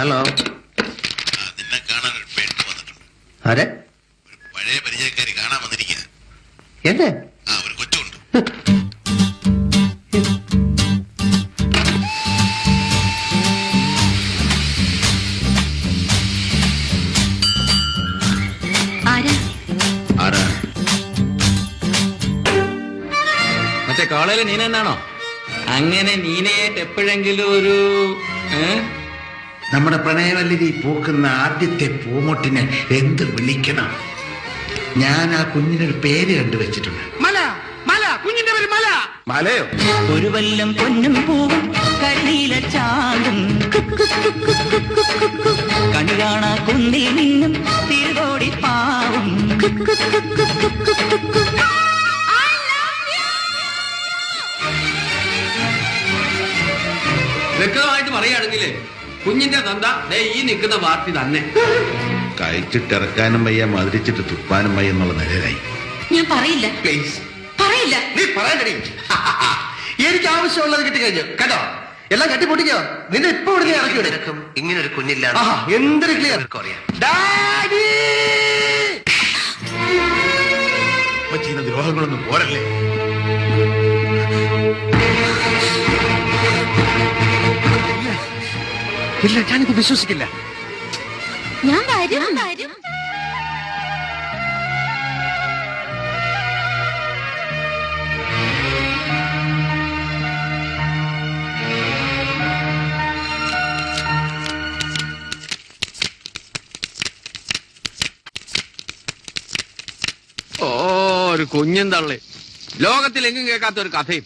Hello. നിന്നെ കാണാൻ ഒരു പെണ്ണ് വന്നിട്ടുണ്ട്. ആരെ? ഒരു പഴയ പരിചയക്കാരി കാണാൻ വന്നിരിക്കുക. എന്നെ? ഒരു കൊച്ചുണ്ട്. ആരാ? മറ്റേ കോളേജിൽ നീന എന്നാണോ? അങ്ങനെ നീനയായിട്ട് എപ്പോഴെങ്കിലും ഒരു നമ്മുടെ പ്രണയവല്ലരി പൂക്കുന്ന ആദ്യത്തെ പൂമൊട്ടിനെ എന്ത് വിളിക്കണം? ഞാൻ ആ കുഞ്ഞിനൊരു പേര് കണ്ടുവച്ചിട്ടുണ്ട്. മല. മല. കുഞ്ഞിന്റെ പേര് മല. മലയോ? ഒരു വല്ലം പൊന്നും പൂവും കരിനീല ചാന്തും കണി കാണാ കുന്തിൽ നിന്നും തിരുകോടി പാവും. വ്യക്തമായിട്ട് പറയുകയാണെങ്കിലേ കുഞ്ഞിന്റെ തന്ത ഈ നിൽക്കുന്ന പാർട്ടി തന്നെ. കഴിച്ചിട്ടിറക്കാനും വയ്യ, മധുരിച്ചിട്ട് തുപ്പാനും വയ്യ എന്നുള്ള നിലയിലായി. ഞാൻ പറയില്ല, പ്ലീസ് പറയില്ല. നീ പറയണ്ടടി. എനിക്ക് ആവശ്യമുള്ളത് കിട്ടിക്കഴിഞ്ഞു കേട്ടോ. എല്ലാം കെട്ടിപ്പൊട്ടിക്കോ. നിന്നെ ഇപ്പൊ ഇവിടെ ഇറക്കി വിടും. ഇങ്ങനൊരു കുഞ്ഞില്ല. എന്തൊരു ക്ലിയർ. ഡാഡി ചെയ്യുന്ന ദ്രോഹങ്ങളൊന്നും പോരല്ലേ. ഇല്ല, ഞാനിത് വിശ്വസിക്കില്ല. ഞാൻ വരും. ഒരു കുഞ്ഞും തള്ളി ലോകത്തിലെങ്ങും കേൾക്കാത്ത ഒരു കഥയും.